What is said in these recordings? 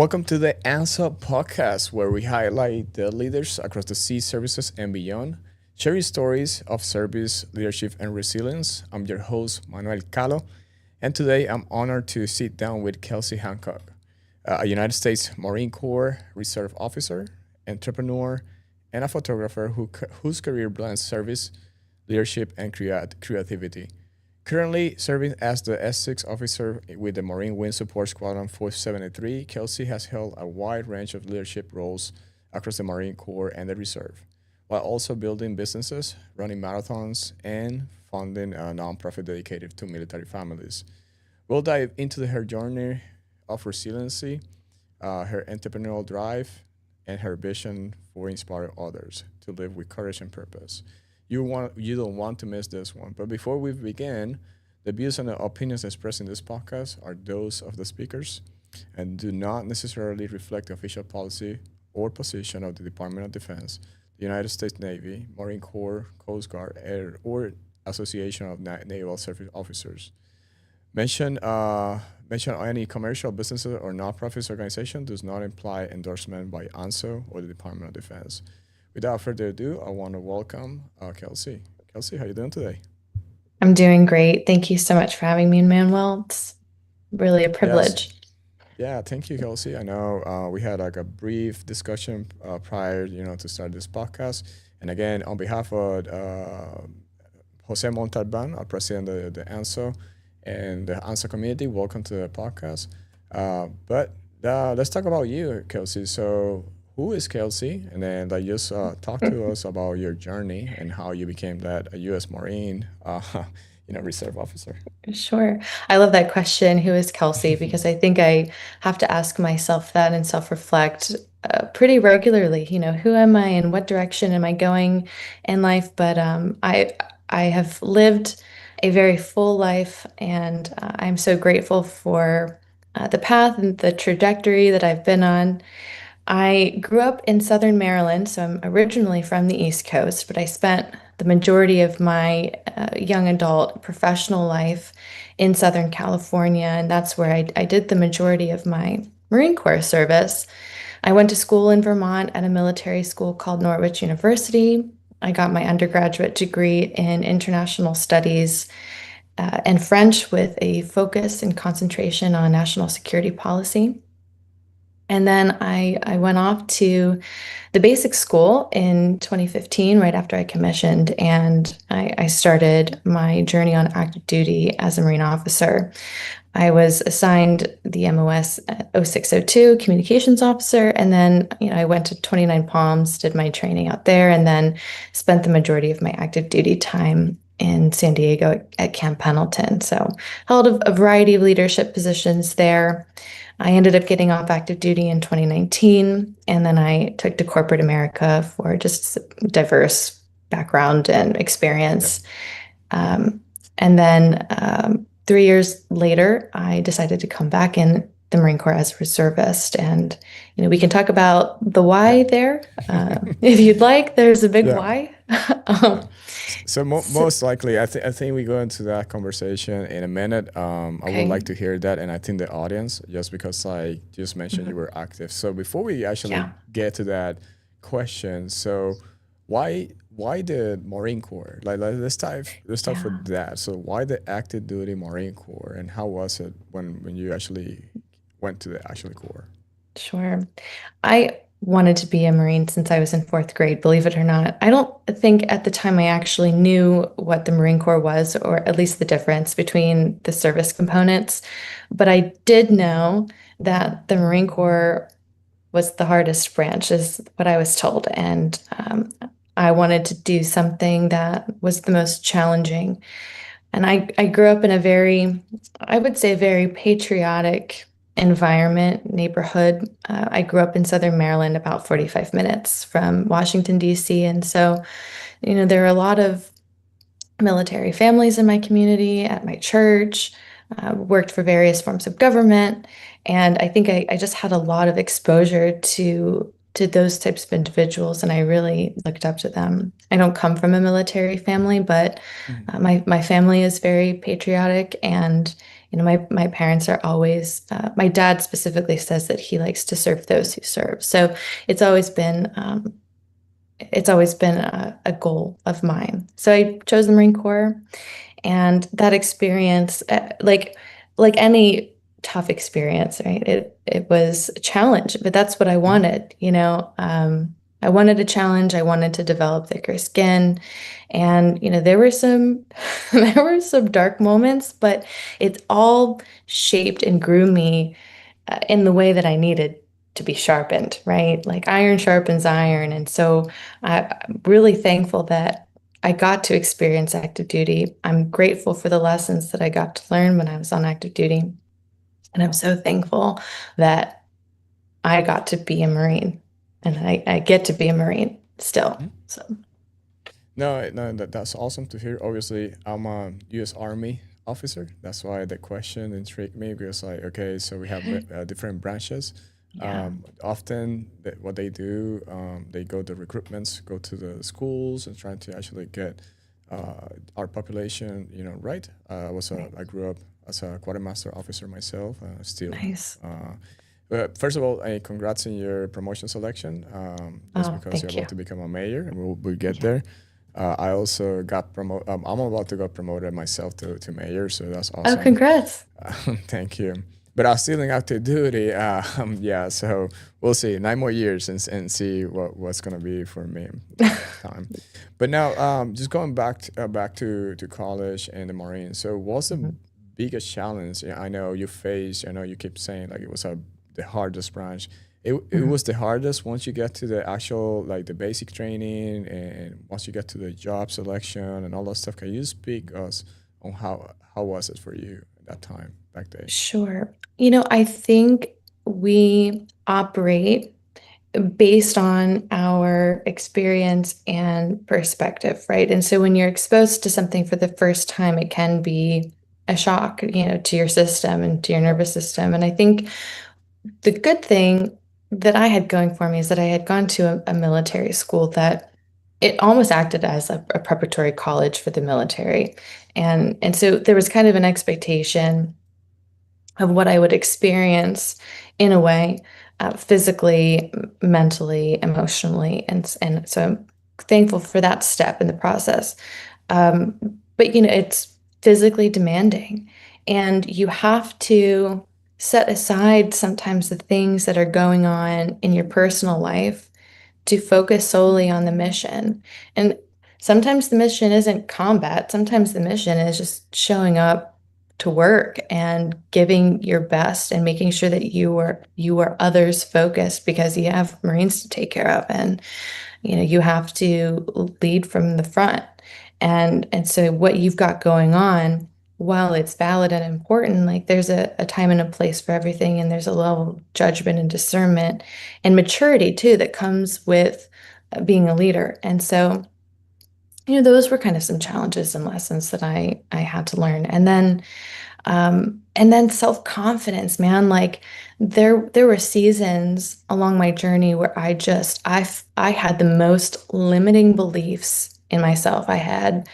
Welcome to the ANSO Podcast, where we highlight the leaders across the sea services and beyond, sharing stories of service, leadership, and resilience. I'm your host, Manuel Calo, and today I'm honored to sit down with Kelsie Hancock, a United States Marine Corps Reserve officer, entrepreneur, and a photographer whose career blends service, leadership, and creativity. Currently serving as the S6 officer with the Marine Wing Support Squadron 473, Kelsie has held a wide range of leadership roles across the Marine Corps and the Reserve, while also building businesses, running marathons, and funding a nonprofit dedicated to military families. We'll dive into her journey of resiliency, her entrepreneurial drive, and her vision for inspiring others to live with courage and purpose. You don't want to miss this one. But before we begin, the views and the opinions expressed in this podcast are those of the speakers and do not necessarily reflect the official policy or position of the Department of Defense, the United States Navy, Marine Corps, Coast Guard, or Association of Naval Service Officers. Mention any commercial businesses or nonprofit organization does not imply endorsement by ANSO or the Department of Defense. Without further ado, I want to welcome Kelsie. Kelsie, how are you doing today? I'm doing great. Thank you so much for having me, Manuel. It's really a Yes. privilege. Yeah, thank you, Kelsie. I know we had like a brief discussion prior, to start this podcast. And again, on behalf of Jose Montalban, our president of the ANSO and the ANSO community, welcome to the podcast. But let's talk about you, Kelsie. So, who is Kelsie? And then just talk to us about your journey and how you became that a U.S. Marine, reserve officer. Sure. I love that question, who is Kelsie? Because I think I have to ask myself that and self-reflect pretty regularly. Who am I and what direction am I going in life? But I have lived a very full life, and I'm so grateful for the path and the trajectory that I've been on. I grew up in Southern Maryland, so I'm originally from the East Coast, but I spent the majority of my young adult professional life in Southern California, and that's where I did the majority of my Marine Corps service. I went to school in Vermont at a military school called Norwich University. I got my undergraduate degree in international studies and French with a focus and concentration on national security policy. And then I went off to the basic school in 2015, right after I commissioned, and I started my journey on active duty as a Marine officer. I was assigned the MOS 0602 communications officer, and then I went to 29 Palms, did my training out there, and then spent the majority of my active duty time in San Diego at Camp Pendleton. So held a variety of leadership positions there. I ended up getting off active duty in 2019, and then I took to corporate America for just diverse background and Yep. experience. And then 3 years later, I decided to come back in the Marine Corps as a reservist. And, we can talk about the why Yeah. there. If you'd like, there's a big Yeah. why. Yeah. Um, So so, most likely, I think we go into that conversation in a minute. I would like okay. to hear that, and I think the audience, just because I just mentioned you Mhm. were active. So before we actually Yeah. get to that question, so why the Marine Corps? Let's start for Yeah. that. So why the active duty Marine Corps, and how was it when you actually went to the actual Corps? Sure. I wanted to be a Marine since I was in fourth grade, believe it or not. I don't think at the time I actually knew what the Marine Corps was, or at least the difference between the service components. But I did know that the Marine Corps was the hardest branch, is what I was told. And I wanted to do something that was the most challenging. And I grew up in a very, I would say, very patriotic environment, neighborhood. I grew up in Southern Maryland, about 45 minutes from Washington, D.C. And so, there are a lot of military families in my community, at my church, worked for various forms of government. And I think I just had a lot of exposure to those types of individuals, and I really looked up to them. I don't come from a military family, but Mhm. my family is very patriotic, and my parents are always, my dad specifically says that he likes to serve those who serve. So it's always been, um, it's always been a goal of mine. So I chose the Marine Corps, and that experience, like any tough experience, right? It was a challenge, but that's what I wanted, you know. I wanted a challenge. I wanted to develop thicker skin, and there were some there were some dark moments, but it all shaped and grew me in the way that I needed to be sharpened, right? Like iron sharpens iron. And so I'm really thankful that I got to experience active duty. I'm grateful for the lessons that I got to learn when I was on active duty. And I'm so thankful that I got to be a Marine, and I get to be a Marine still. Mhm. So, No, that's awesome to hear. Obviously, I'm a U.S. Army officer. That's why the question intrigued me because, like, okay, so we have different branches. yeah, Often, what they do, they go to recruitments, go to the schools, and trying to actually get our population, right. I grew up as a quartermaster officer myself. Still. nice. Uh, First of all, congrats on your promotion selection. That's Oh, because you're thank you. about to become a mayor, and we'll get Yeah. there. I also got promoted. I'm about to get promoted myself to mayor, so that's Oh, awesome. congrats. Thank you. But I'm still in active duty. Yeah, so we'll see. 9 more years and see what's gonna be for me that time. But now, just going back to college and the Marine. So, what's the Mhm, biggest challenge? Yeah, I know you faced. I know you keep saying like it was the hardest branch. It mhm. was the hardest once you get to the actual like the basic training and once you get to the job selection and all that stuff. Can you speak us on how was it for you at that time back then? Sure. I think we operate based on our experience and perspective, right? And so when you're exposed to something for the first time, it can be a shock, to your system and to your nervous system. And I think the good thing that I had going for me is that I had gone to a military school that it almost acted as a preparatory college for the military. And so there was kind of an expectation of what I would experience in a way, physically, mentally, emotionally, and so I'm thankful for that step in the process. Um, but it's physically demanding, and you have to set aside sometimes the things that are going on in your personal life to focus solely on the mission. And sometimes the mission isn't combat, sometimes the mission is just showing up to work and giving your best and making sure that you are others focused because you have Marines to take care of, and you have to lead from the front. And so what you've got going on, while it's valid and important, like there's a time and a place for everything, and there's a level of judgment and discernment and maturity too that comes with being a leader. And so, those were kind of some challenges and lessons that I had to learn. And then self-confidence, man, like there were seasons along my journey where I had the most limiting beliefs in myself. I had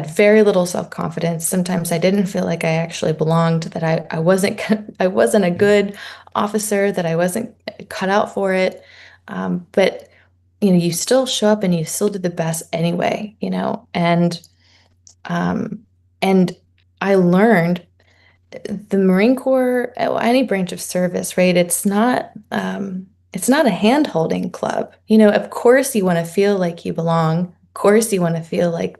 very little self-confidence. Sometimes I didn't feel like I actually belonged, that I wasn't I wasn't a Mm. good officer, that I wasn't cut out for it. But you still show up and you still do the best anyway, um, and I learned the Marine Corps, any branch of service, right? It's not a hand-holding club. Of course you want to feel like you belong. Of course you want to feel like,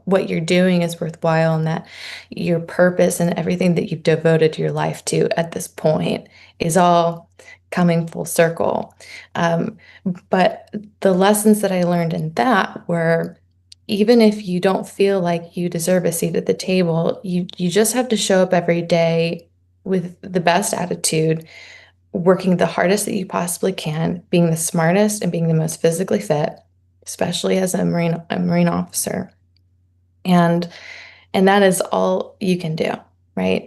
what you're doing is worthwhile, and that your purpose and everything that you've devoted your life to at this point is all coming full circle. Um, but the lessons that I learned in that were, even if you don't feel like you deserve a seat at the table, you just have to show up every day with the best attitude, working the hardest that you possibly can, being the smartest and being the most physically fit, especially as a Marine officer. And and that is all you can do, right?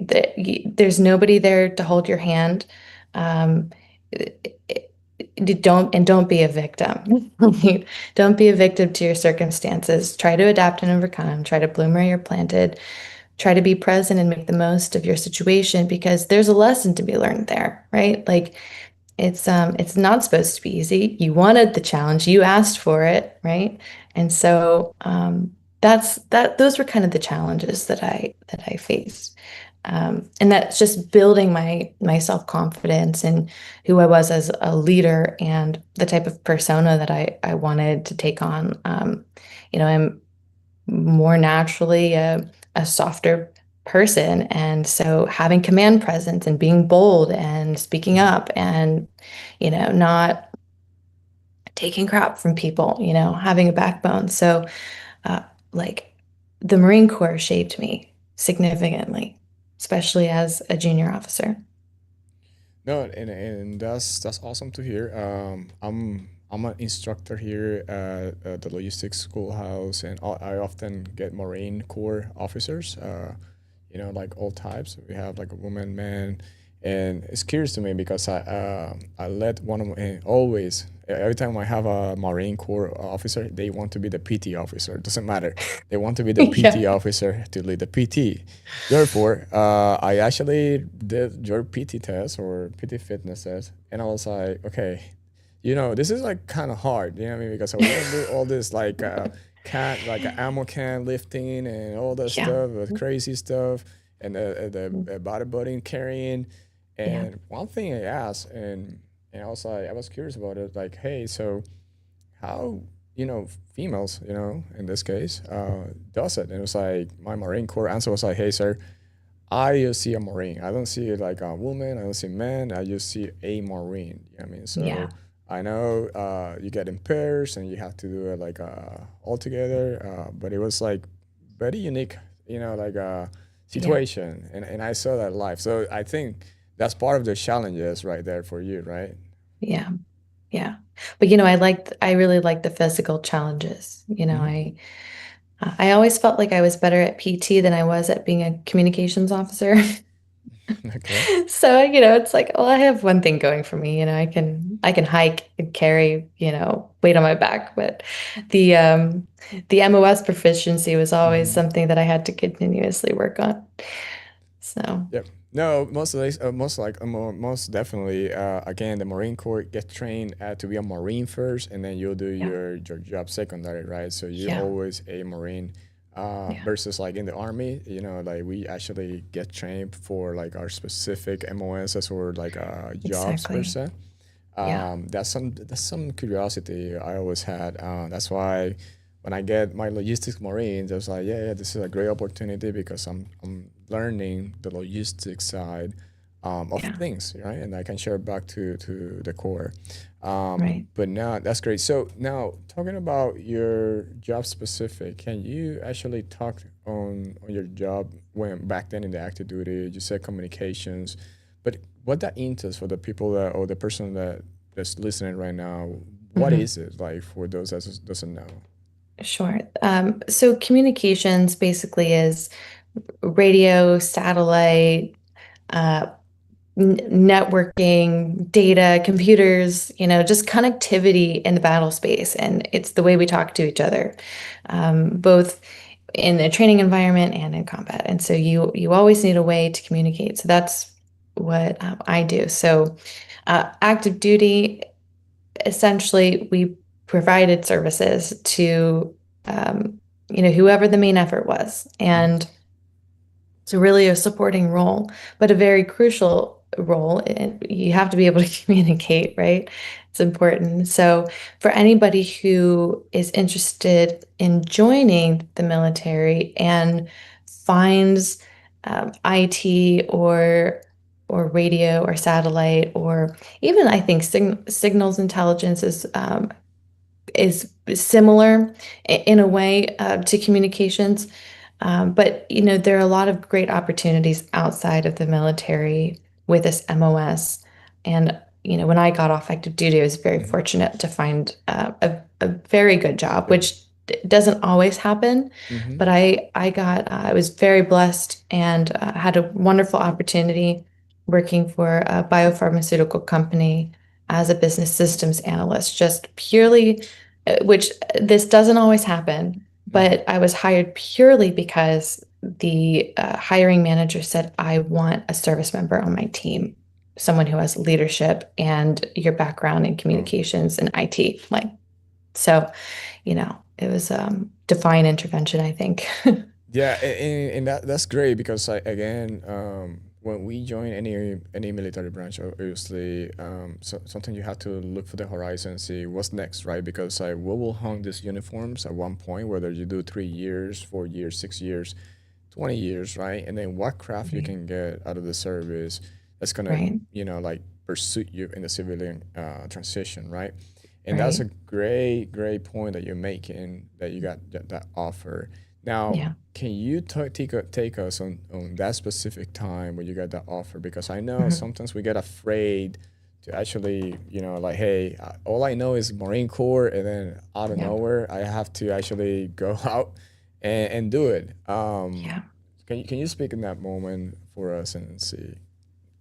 There's nobody there to hold your hand. Um, don't be a victim. Don't be a victim to your circumstances. Try to adapt and overcome. Try to bloom where you're planted. try to be present and make the most of your situation because there's a lesson to be learned there, right? Like it's not supposed to be easy. You wanted the challenge, you asked for it, right? And so those were kind of the challenges that I faced. And that's just building my self-confidence and who I was as a leader and the type of persona that I wanted to take on. I'm more naturally a softer person. And so having command presence and being bold and speaking Mhm. up and, not taking crap from people, having a backbone. So, uh, like the Marine Corps shaped me significantly, especially as a junior officer. No, and that's awesome to hear. I'm an instructor here at the logistics schoolhouse, and I often get Marine Corps officers. Like all types. We have like a woman, man, and it's curious to me because I let one of my always every time I have a Marine Corps officer, they want to be the PT officer. It doesn't matter. They want to be the PT Yeah. officer to lead the PT. Therefore, I actually did your PT test or PT fitness test, and I was like, okay, this is like kind of hard. You know what I mean? Because I want to do all this can like a ammo can lifting and all that Yeah. stuff, crazy stuff, and the bodybuilding carrying. Yeah. And one thing I asked, and I was like, I was curious about it, like, hey, so how females, in this case, does it? And it was like my Marine Corps answer was like, hey, sir, I just see a Marine. I don't see like a woman. I don't see men. I just see a Marine. You know what I mean? So Yeah. I know you get in pairs and you have to do it like all together. But it was like very unique, like Yeah. situation. And I saw that live. So I think that's part of the challenges right there for you, right? Yeah. Yeah. But I really like the physical challenges. Hmm. I always felt like I was better at PT than I was at being a communications officer. Okay. So, it's like, well, I have one thing going for me, I can hike and carry, weight on my back, but the the MOS proficiency was always Hmm. something that I had to continuously work on. So, Yep. No, most definitely. Again, the Marine Corps get trained to be a Marine first, and then you'll do yeah. your job secondary, right? So you're Yeah. always a Marine. Yeah. Versus like in the army, like we actually get trained for like our specific MOSs or like jobs per Exactly. se. Yeah. That's some curiosity I always had. That's why when I get my logistics Marines, I was like, yeah, this is a great opportunity because I'm learning the logistics side of Yeah. things, right? And I can share it back to the core. Right. But now that's great. So now talking about your job specific, can you actually talk on your job when back then in the active duty? You said communications, but what that entails for the people that or the person that's listening right now, what Mhm. is it like for those that doesn't know? Sure. So communications basically is radio, satellite, uh, networking, data, computers, just connectivity in the battle space. And it's the way we talk to each other, both in a training environment and in combat. And so you always need a way to communicate. So that's what I do. So active duty, essentially, we provided services to whoever the main effort was. Mhm. And it's really a supporting role, but a very crucial role. And you have to be able to communicate, right? It's important. So, for anybody who is interested in joining the military and finds IT or radio or satellite or even I think signals intelligence is similar in a way to communications. But there are a lot of great opportunities outside of the military with this MOS. And when I got off active duty, I was very Mhm. fortunate to find a very good job, Yep. which doesn't always happen. Mhm. But I was very blessed and had a wonderful opportunity working for a biopharmaceutical company as a business systems analyst, just purely which this doesn't always happen, Mhm. but I was hired purely because the hiring manager said, I want a service member on my team, someone who has leadership and your background in Oh, communications and IT. Like, so, it was divine intervention, I think. yeah, and that's great because again, when we join any military branch, obviously, something you have to look for the horizon, see what's next, right? Because we will hang these uniforms at one point, whether you do 3 years, 4 years, 6 years, 20 years, right? And then what craft you Right. can get out of the service that's gonna, Right. like pursue you in the civilian transition, right? And that's a Right. great point that you're making, that you got that offer. Now, Yeah. can you take us on that specific time when you got that offer? Because I know Mhm. sometimes we get afraid to actually, like, hey, all I know is Marine Corps, and then out of Yeah. nowhere, I have to actually go out and do it. Yeah. Can you speak in that moment for us and see?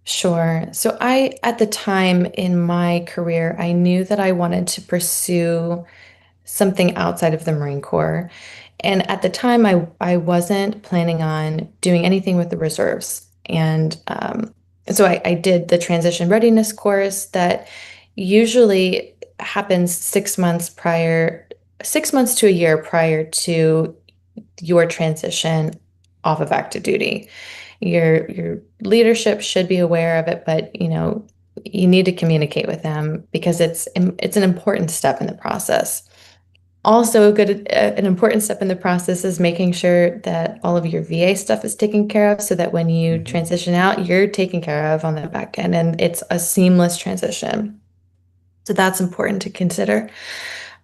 Sure. So at the time in my career, I knew that I wanted to pursue something outside of the Marine Corps. And at the time, I wasn't planning on doing anything with the reserves. And so I did the transition readiness course that usually happens 6 months prior, 6 months to a year prior to your transition off of active duty. Your leadership should be aware of it, but you need to communicate with them because it's an important step in the process. Also, an important step in the process is making sure that all of your VA stuff is taken care of so that when you Mm-hmm. transition out, you're taken care of on the back end and it's a seamless transition. So that's important to consider.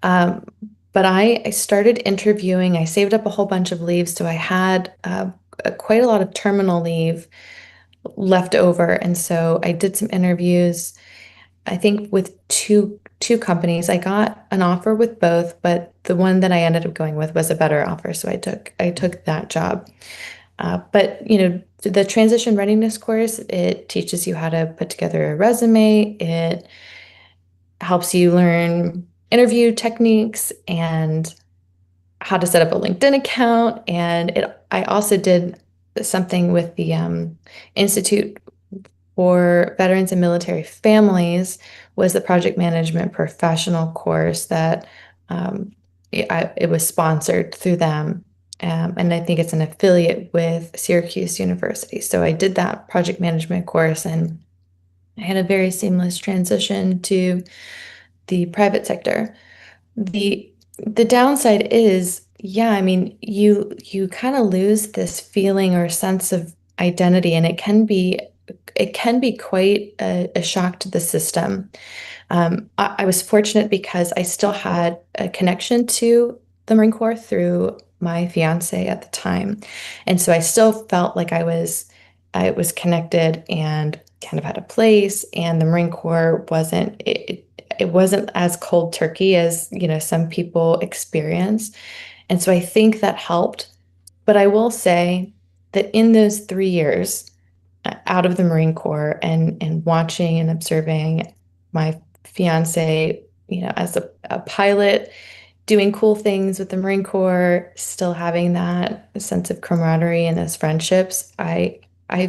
Um, but I started interviewing. I saved up a whole bunch of leave, so I had quite a lot of terminal leave left over, and so I did some interviews. I think with two companies, I got an offer with both, but the one that I ended up going with was a better offer, so I took that job. But the transition readiness course, it teaches you how to put together a resume. It helps you learn interview techniques and how to set up a LinkedIn account. And I also did something with the Institute for Veterans and Military Families, was the project management professional course that it was sponsored through them. And I think it's an affiliate with Syracuse University. So I did that project management course and I had a very seamless transition to the private sector. The downside is, yeah, I mean, you kind of lose this feeling or sense of identity, and it can be quite a shock to the system. I was fortunate because I still had a connection to the Marine Corps through my fiance at the time, and so I still felt like I was connected and kind of had a place. And the Marine Corps wasn't as cold turkey as some people experience, and so I think that helped. But I will say that in those 3 years out of the Marine Corps and watching and observing my fiance, as a pilot, doing cool things with the Marine Corps, still having that sense of camaraderie and those friendships, I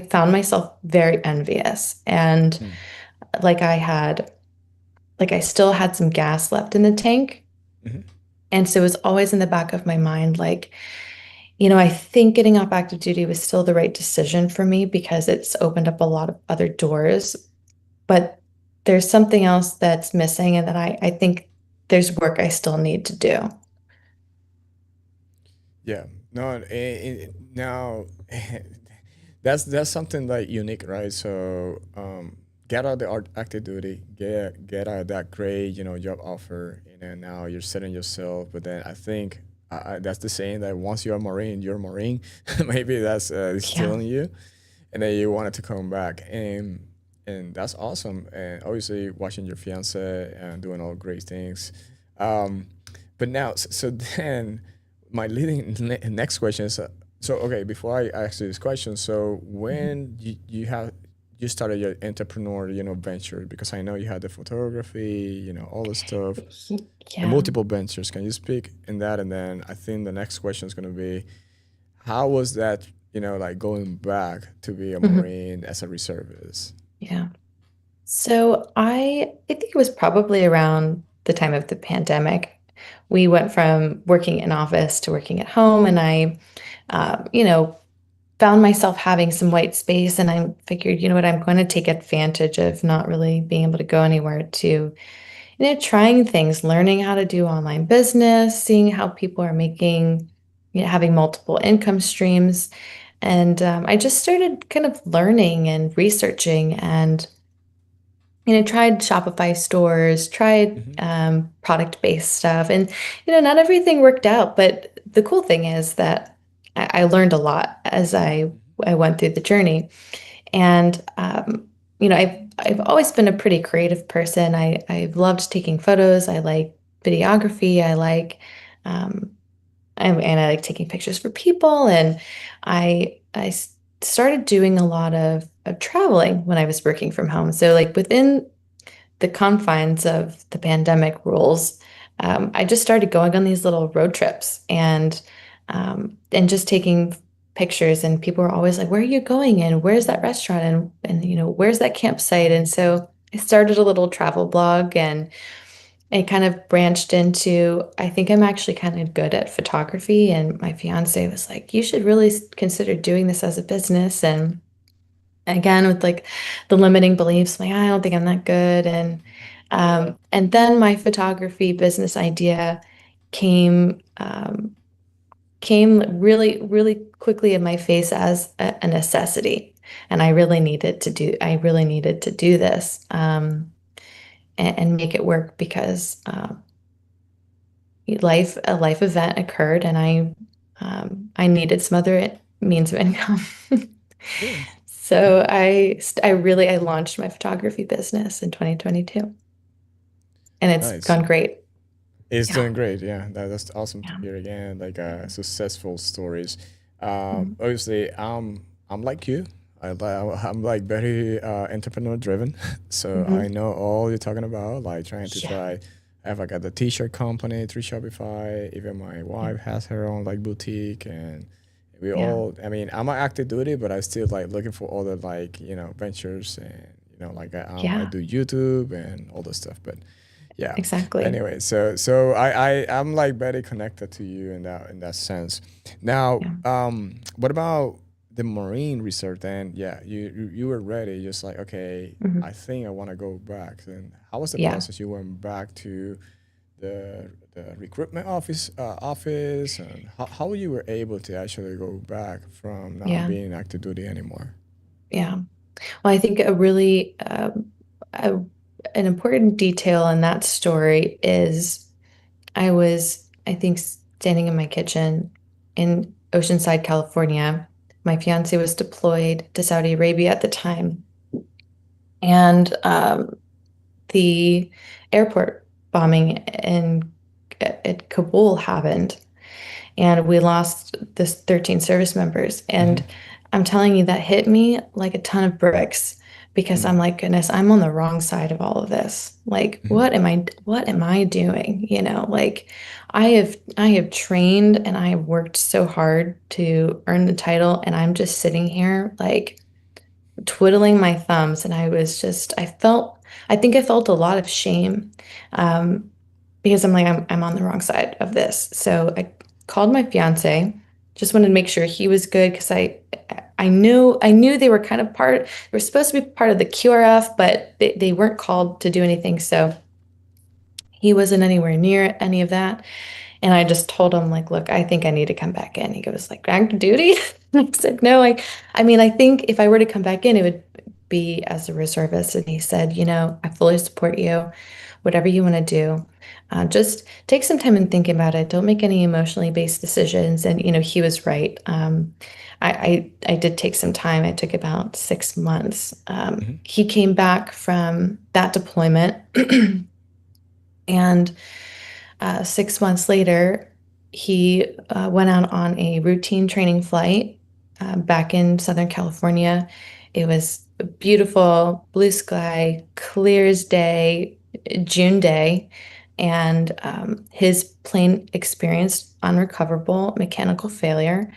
found myself very envious. And Mm. like I still had some gas left in the tank. Mm-hmm. And so it was always in the back of my mind, like, I think getting off active duty was still the right decision for me because it's opened up a lot of other doors. But there's something else that's missing, and that I think there's work I still need to do. Yeah. No. Now, that's something like unique, right? So, get out the active duty, get out that great, job offer, now you're setting yourself. But then I think that's the saying that once you're a Marine, you're a Marine. Maybe that's Yeah. instilling you, and then you wanted to come back, and that's awesome. And obviously, watching your fiance and doing all great things. Um, but now, so then my leading next question is, so okay, before I ask you this question, so Mhm. when you started your entrepreneur, venture, because I know you had the photography, all the stuff, and Yeah. multiple ventures. Can you speak in that? And then I think the next question is going to be, how was that, like going back to be a Mhm. Marine as a reservist? Yeah. So I think it was probably around the time of the pandemic. We went from working in office to working at home, and I, you know, found myself having some white space, and I figured, you know what, I'm going to take advantage of not really being able to go anywhere to, trying things, learning how to do online business, seeing how people are making, having multiple income streams. And I just started kind of learning and researching and tried Shopify stores, tried Hmm. product-based stuff, and not everything worked out. But the cool thing is that I learned a lot as I went through the journey. And I've always been a pretty creative person. I've loved taking photos. I like videography. Um, and I like taking pictures for people. And I started doing a lot of traveling when I was working from home. So like within the confines of the pandemic rules, I just started going on these little road trips and just taking pictures. And people were always like, "Where are you going? And where's that restaurant? And where's that campsite?" And so I started a little travel blog, and it kind of branched into, I think I'm actually kind of good at photography. And my fiance was like, "You should really consider doing this as a business." And again with like the limiting beliefs, like I don't think I'm that good. And then my photography business idea came really really quickly in my face as a necessity, and I really needed to do this, and make it work because a life event occurred, and I needed some other means of income. Yeah. So I launched my photography business in 2022, and it's Nice. gone great. It's Yeah. doing great. Yeah, that's awesome to Yeah. hear again. Like successful stories. Mhm. Obviously, I'm like you. I'm like very entrepreneur driven. So I Mhm. know all you're talking about. Like trying to Yeah. try. I got the t-shirt company through Shopify. Even my Yeah. wife has her own like boutique, and we Yeah. all. I mean, I'm on active duty, but I still like looking for other like ventures and like I Yeah. do YouTube and all this stuff. But yeah. Exactly. Anyway, so I'm like very connected to you in that sense. Now, Yeah. what about the Marine research? Then, yeah, you were ready, just like, okay, I Mhm. think I want to go back. Then how was the Yeah. process? You went back to the recruitment office, and how you were able to actually go back from not Yeah. being active duty anymore? Yeah. Well, I think a, an important detail in that story is I think, standing in my kitchen in Oceanside, California. My fiance was deployed to Saudi Arabia at the time, and the airport bombing at Kabul happened, and we lost this 13 service members. And Hmm. I'm telling you, that hit me like a ton of bricks because I'm Hmm. like, goodness, I'm on the wrong side of all of this. Like, Hmm. what am I doing? Like I have trained and I have worked so hard to earn the title, and I'm just sitting here like twiddling my thumbs. And I think I felt a lot of shame, um, because I'm on the wrong side of this. So I called my fiance, just wanted to make sure he was good because I knew they were kind of they were supposed to be part of the QRF, but they weren't called to do anything. So he wasn't anywhere near any of that. And I just told him, like, look, I think I need to come back in. He goes, like, active duty? I said, no, I mean, I think if I were to come back in, it would be as a reservist. And he said, I fully support you, whatever you want to do. Just take some time and think about it. Don't make any emotionally based decisions. And, he was right. I did take some time. I took about 6 months. Hmm. He came back from that deployment and 6 months later, he went out on a routine training flight back in Southern California. It was a beautiful blue sky, clear as day, June day, and his plane experienced unrecoverable mechanical failure,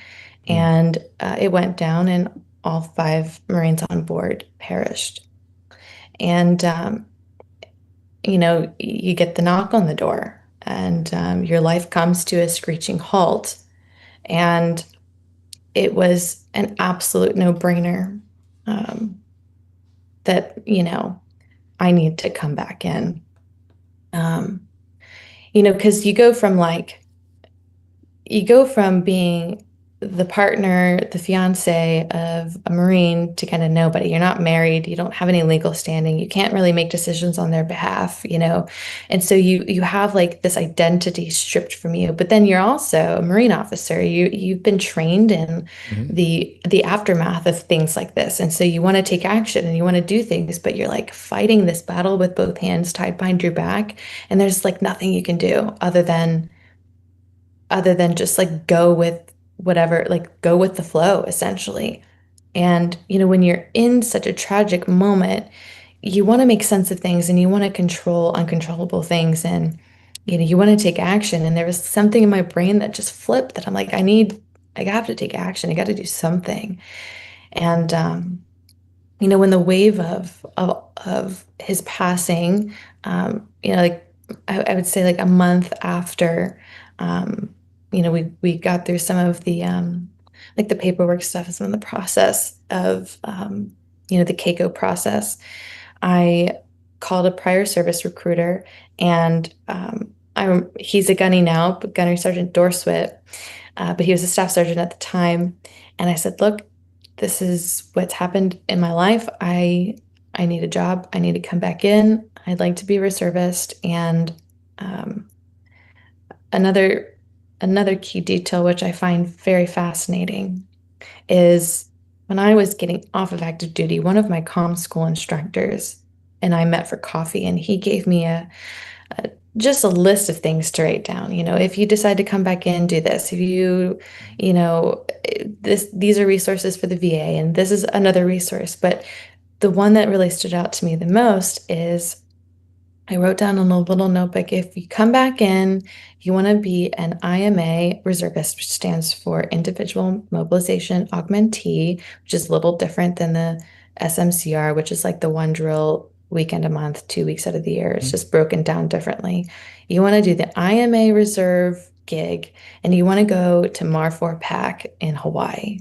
Mm. and it went down, and all five Marines on board perished. And you get the knock on the door, and your life comes to a screeching halt. And it was an absolute no-brainer, um, that, I need to come back in. Um, because you go from being the partner, the fiance of a Marine to kind of nobody. You're not married, you don't have any legal standing, you can't really make decisions on their behalf. And so you have like this identity stripped from you. But then you're also a Marine officer. You've been trained in Mhm. the aftermath of things like this. And so you want to take action and you want to do things, but you're like fighting this battle with both hands tied behind your back. And there's like nothing you can do other than just like go with whatever, like go with the flow, essentially. And, when you're in such a tragic moment, you want to make sense of things and you want to control uncontrollable things, and, you want to take action. And there was something in my brain that just flipped, that I'm like, I have to take action. I got to do something. And, when the wave of his passing, like I would say like a month after, we got through some of the like the paperwork stuff and some of the process of the Keiko process. I called a prior service recruiter, and he's a gunny now, but Gunnery Sergeant Dorswit, but he was a staff sergeant at the time. And I said, look, this is what's happened in my life. I need a job. I need to come back in. I'd like to be a reservist. And um, another another key detail, which I find very fascinating, is when I was getting off of active duty, one of my comm school instructors and I met for coffee, and he gave me a just a list of things to write down. If you decide to come back in, do this. If you know, these are resources for the VA, and this is another resource. But the one that really stood out to me the most is I wrote down on a little notebook, if you come back in, you want to be an IMA reservist, which stands for Individual Mobilization Augmentee, which is a little different than the SMCR, which is like the one drill weekend a month, 2 weeks out of the year. It's Mhm. just broken down differently. You want to do the IMA reserve gig, and you want to go to Mar 4 PAC in Hawaii.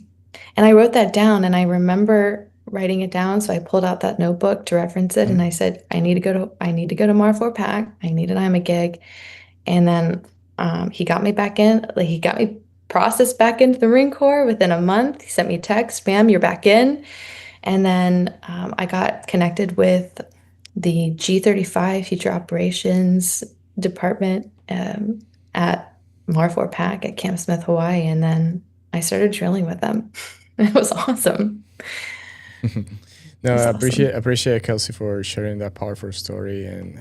And I wrote that down, and I remember writing it down. So I pulled out that notebook to reference it, and Mhm. I said, I need to go to Mar 4 PAC. I need an IMA gig. And then he got me back in, like he got me processed back into the Marine Corps within a month. He sent me a text, bam, you're back in. And then I got connected with the G35 Future Operations Department at Mar 4 PAC at Camp Smith, Hawaii. And then I started drilling with them. It was awesome. It No, was I awesome. appreciate Kelsey for sharing that powerful story, and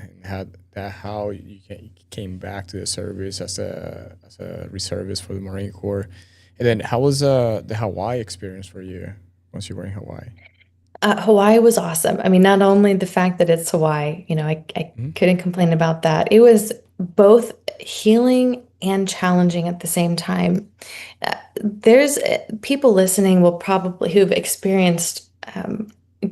how you came back to the service as a reservist for the Marine Corps, and then how was the Hawaii experience for you once you were in Hawaii? Hawaii was awesome. I mean, not only the fact that it's Hawaii, I Mhm. couldn't complain about that. It was both healing and challenging at the same time. There's people listening will probably who've experienced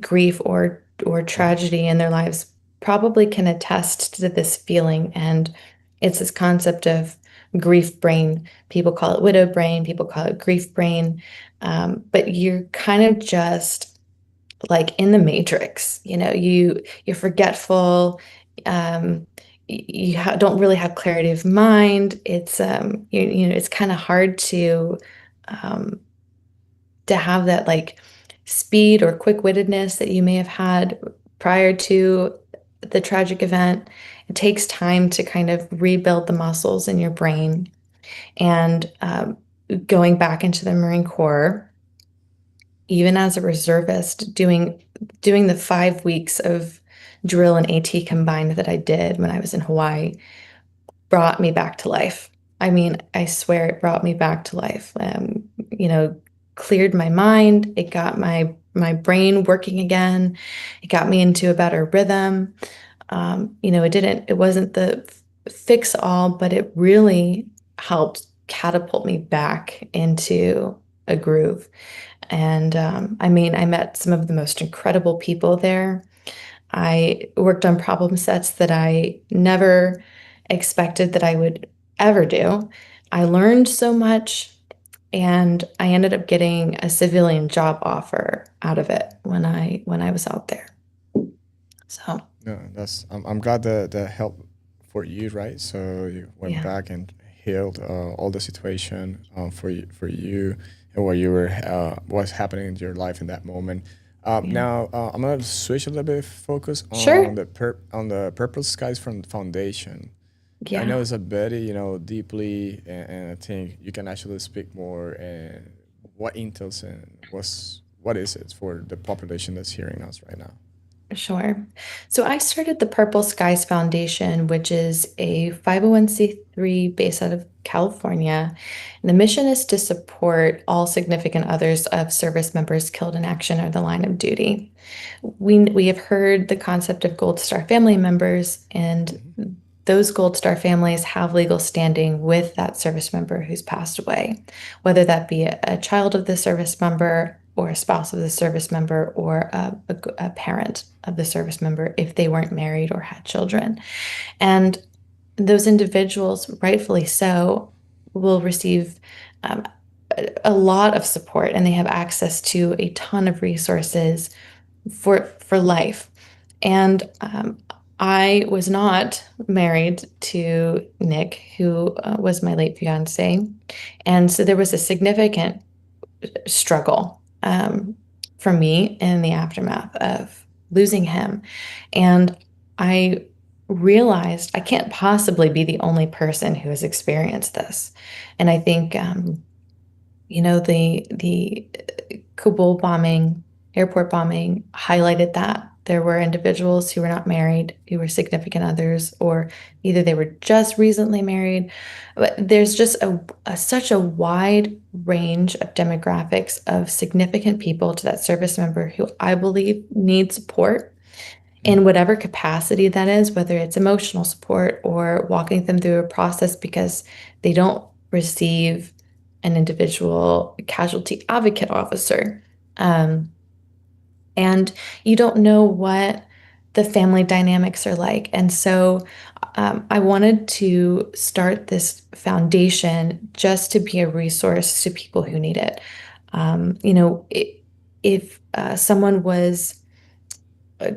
grief or Mhm. tragedy in their lives probably can attest to this feeling. And it's this concept of grief brain. People call it widow brain, people call it grief brain. But you're kind of just like in the Matrix, you're forgetful. Don't really have clarity of mind. It's kind of hard um, to have that like speed or quick-wittedness that you may have had prior to the tragic event. It takes time to kind of rebuild the muscles in your brain. And going back into the Marine Corps, even as a reservist, doing the 5 weeks of drill and AT combined that I did when I was in Hawaii brought me back to life. I mean, I swear it brought me back to life. You know, cleared my mind. It got my brain working again. It got me into a better rhythm. It wasn't the fix all, but it really helped catapult me back into a groove. And I mean, I met some of the most incredible people there. I worked on problem sets that I never expected that I would ever do. I learned so much, and I ended up getting a civilian job offer out of it when I was out there. So, No, I'm glad that helped for you, right? So you went yeah, back and healed all the situation for you and what you were what's happening in your life in that moment. yeah. Now I'm gonna switch a little bit focus on Sure. the Purple Skies from Foundation. I know Yeah. it's a very deeply, and I think you can actually speak more and what entails and what is it for the population that's hearing us right now. Sure. So I started the Purple Skies Foundation, which is a 501(c)(3) based out of California. And the mission is to support all significant others of service members killed in action or the line of duty. We have heard the concept of Gold Star family members, and Hmm. those Gold Star families have legal standing with that service member who's passed away, whether that be a child of the service member or a spouse of the service member or a parent of the service member if they weren't married or had children. And those individuals, rightfully so, will receive um, a lot of support, and they have access to a ton of resources for life. And I was not married to Nick, who was my late fiance. And so there was a significant struggle for me in the aftermath of losing him. And I realized I can't possibly be the only person who has experienced this. And I think the Kabul bombing, airport bombing highlighted that. There were individuals who were not married, who were significant others, or either they were just recently married. But there's just such a wide range of demographics of significant people to that service member who I believe need support in whatever capacity that is, whether it's emotional support or walking them through a process because they don't receive an individual casualty advocate officer. Um, and you don't know what the family dynamics are like. And so I wanted to start this foundation just to be a resource to people who need it. If someone was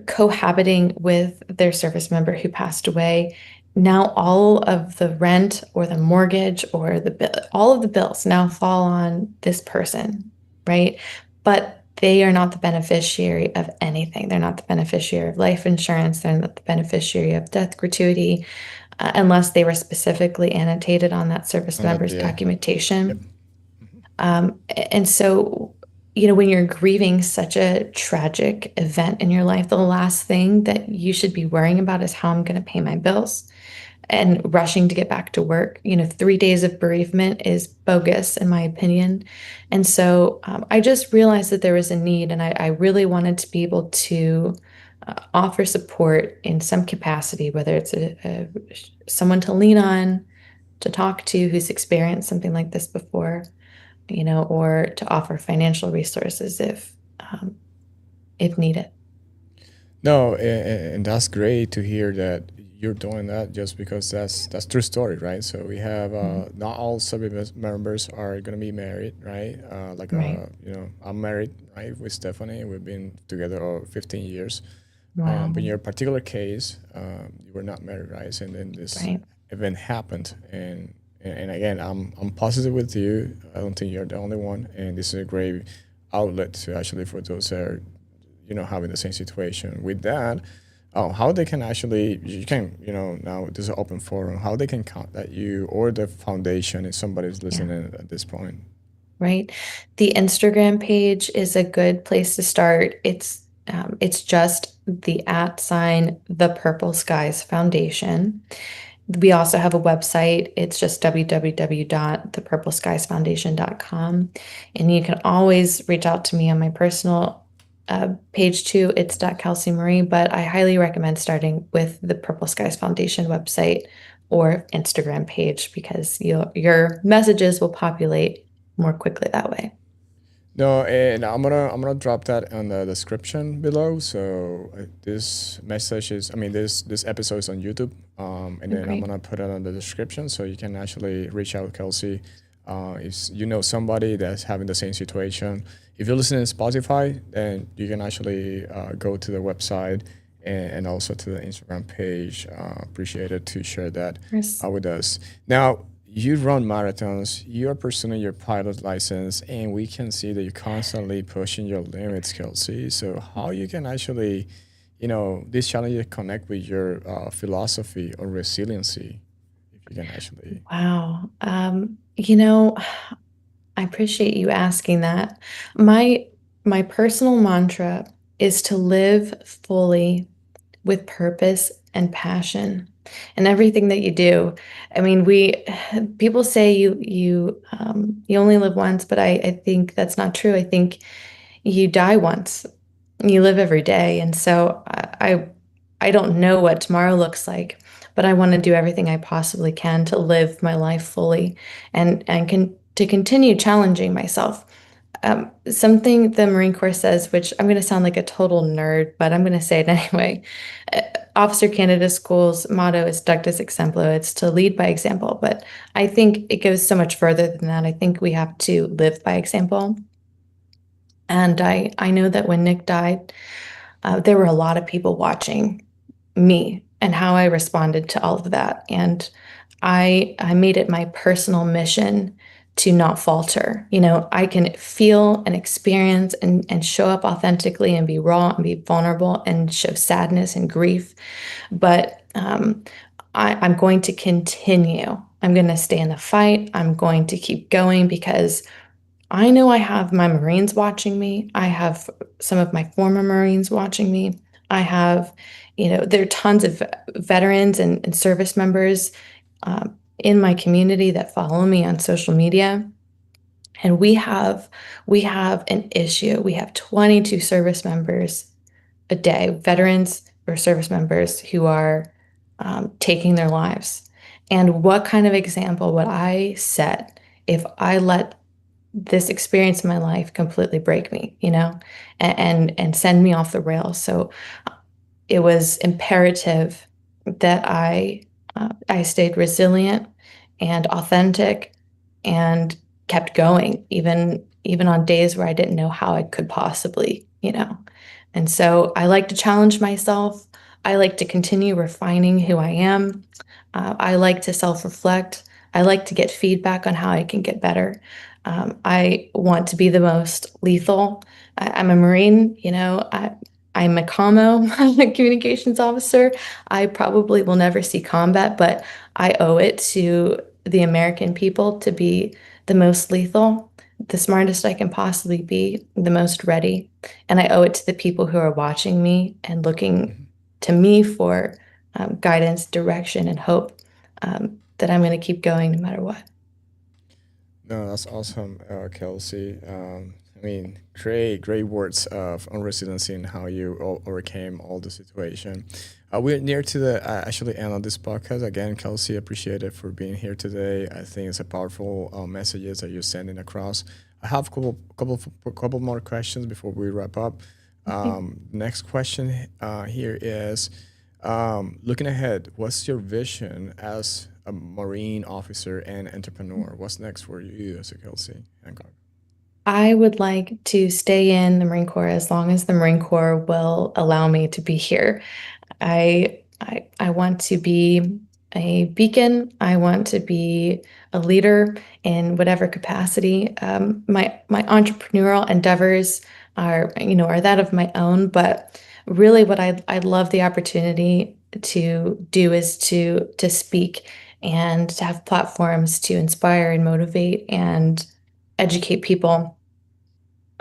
cohabiting with their service member who passed away, now all of the rent or the mortgage or the bill, all of the bills now fall on this person, right? But they are not the beneficiary of anything. They're not the beneficiary of life insurance. They're not the beneficiary of death gratuity, unless they were specifically annotated on that service On that member's VA. Yep. documentation. Mhm. And so, when you're grieving such a tragic event in your life, the last thing that you should be worrying about is how I'm going to pay my bills and rushing to get back to work. 3 days of bereavement is bogus, in my opinion. And so I just realized that there was a need, and I really wanted to be able to offer support in some capacity, whether it's someone to lean on, to talk to who's experienced something like this before, or to offer financial resources if needed. No, and that's great to hear that you're doing that just because that's true story, right? So we have Mhm. not all service members are gonna be married, right? Right. I'm married, right, with Stephanie. We've been together over 15 years. But in Wow. your particular case, you were not married, right? And then this Right. event happened, and again, I'm positive with you. I don't think you're the only one, and this is a great outlet to actually for those that are having the same situation with that. How they can actually you can now this is an open forum how they can contact you or the foundation if somebody's Yeah. listening at this point. Right. The Instagram page is a good place to start. It's just the @ the Purple Skies Foundation. We also have a website. It's just www.thepurpleskiesfoundation.com. And you can always reach out to me on my personal page too. It's Kelsie Marie, but I highly recommend starting with the Purple Skies Foundation website or Instagram page because your messages will populate more quickly that way. No, and I'm gonna drop that on the description below. So this message is, I mean, this episode is on YouTube, and then I'm Okay. gonna put it on the description so you can actually reach out, Kelsie, if you know somebody that's having the same situation. If you're listening to Spotify, then you can actually go to the website and also to the Instagram page. Appreciate it to share that Yes. with us. Now, you run marathons, you are pursuing your pilot license, and we can see that you're constantly pushing your limits, Kelsie. So, how you can actually, this challenges connect with your philosophy or resiliency, if you can actually. Wow. I appreciate you asking that. My my personal mantra is to live fully with purpose and passion and everything that you do. I mean, we people say you only live once, but I think that's not true. I think you die once. You live every day. And so I don't know what tomorrow looks like, but I want to do everything I possibly can to live my life fully and to continue challenging myself. Something the Marine Corps says, which I'm going to sound like a total nerd, but I'm going to say it anyway. Uh, Officer Candidate School's motto is Ductus Exemplo. It's to lead by example, but I think it goes so much further than that. I think we have to live by example. And I know that when Nick died, there were a lot of people watching me and how I responded to all of that. And I made it my personal mission to not falter. I can feel and experience and show up authentically and be raw and be vulnerable and show sadness and grief. But I'm going to continue. I'm going to stay in the fight. I'm going to keep going because I know I have my Marines watching me. I have some of my former Marines watching me. I have, there are tons of veterans and service members in my community that follow me on social media. And we have an issue. We have 22 service members a day, veterans or service members who are taking their lives. And what kind of example would I set if I let this experience in my life completely break me, and send me off the rails. So it was imperative that I stayed resilient and authentic and kept going, even on days where I didn't know how I could possibly. And so I like to challenge myself. I like to continue refining who I am. I like to self-reflect. I like to get feedback on how I can get better. I want to be the most lethal. I'm a Marine, I'm a commo, I'm a communications officer. I probably will never see combat, but I owe it to the American people to be the most lethal, the smartest I can possibly be, the most ready. And I owe it to the people who are watching me and looking Mhm. to me for guidance, direction, and hope that I'm going to keep going no matter what. No, that's awesome, Kelsie. I mean, great words of on resiliency and how you overcame all the situation. We're near to the actually end of this podcast. Again, Kelsie, appreciate it for being here today. I think it's a powerful messages that you're sending across. I have a couple more questions before we wrap up. Okay. Next question here is, looking ahead, what's your vision as a Marine officer and entrepreneur? What's next for you as a Kelsie Hancock? I would like to stay in the Marine Corps as long as the Marine Corps will allow me to be here. I want to be a beacon. I want to be a leader in whatever capacity. My entrepreneurial endeavors are that of my own, but really what I'd love the opportunity to do is to speak and to have platforms to inspire and motivate and educate people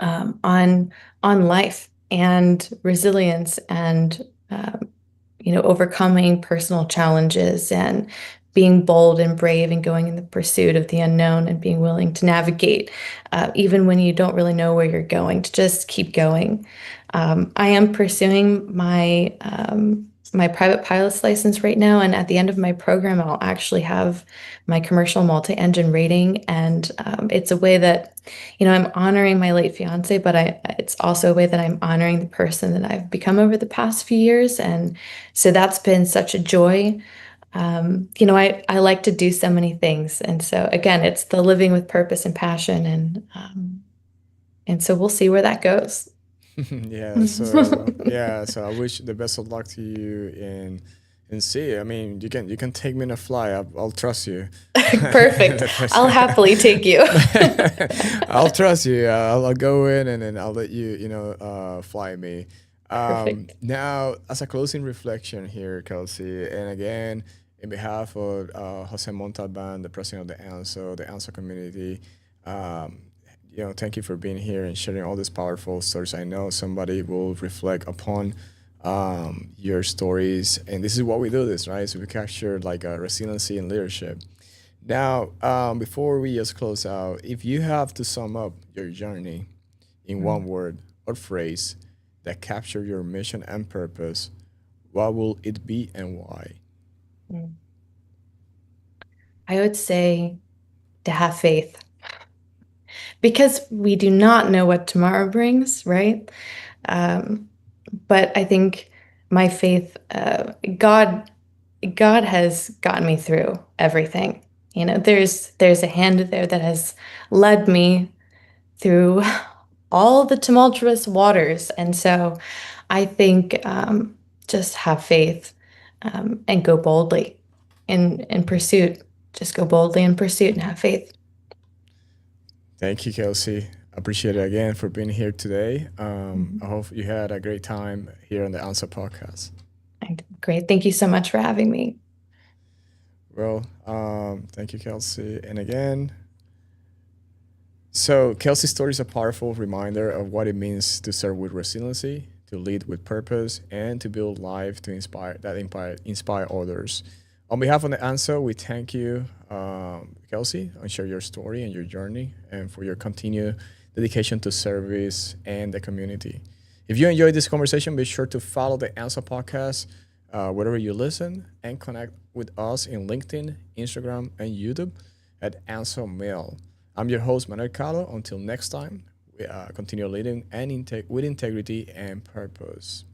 on life and resilience and overcoming personal challenges and being bold and brave and going in the pursuit of the unknown and being willing to navigate even when you don't really know where you're going, to just keep going. I am pursuing my my private pilot's license right now, and at the end of my program, I'll actually have my commercial multi-engine rating. And it's a way that, I'm honoring my late fiance, but it's also a way that I'm honoring the person that I've become over the past few years. And so that's been such a joy. I like to do so many things, and so again, it's the living with purpose and passion, and so we'll see where that goes. So I wish the best of luck to you in see. I mean, you can take me in a fly. I'll trust you. Perfect. I'll happily take you. I'll trust you. I'll go in and then I'll let you fly me. Perfect. Now, as a closing reflection here, Kelsie, and again, in behalf of Jose Montalban, the president of the ANSO community, thank you for being here and sharing all these powerful stories. I know somebody will reflect upon your stories, and this is what we do this, right? So we capture like resiliency and leadership. Now, before we just close out, if you have to sum up your journey in one word or phrase that capture your mission and purpose, what will it be and why? I would say to have faith, because we do not know what tomorrow brings, right? But I think my faith, God has gotten me through everything. There's a hand there that has led me through all the tumultuous waters. And so I think just have faith and go boldly in pursuit. Just go boldly in pursuit and have faith. Thank you, Kelsie. Appreciate it again for being here today. I hope you had a great time here on the ANSO Podcast. Great. Thank you so much for having me. Well, thank you, Kelsie. And again, so Kelsie's story is a powerful reminder of what it means to serve with resiliency, to lead with purpose, and to build life to inspire others. On behalf of the ANSO, we thank you, Kelsie, and share your story and your journey, and for your continued dedication to service and the community. If you enjoyed this conversation, be sure to follow the ANSO Podcast wherever you listen, and connect with us in LinkedIn, Instagram, and YouTube at ANSO Mail. I'm your host, Manuel Calo. Until next time, we continue leading with integrity and purpose.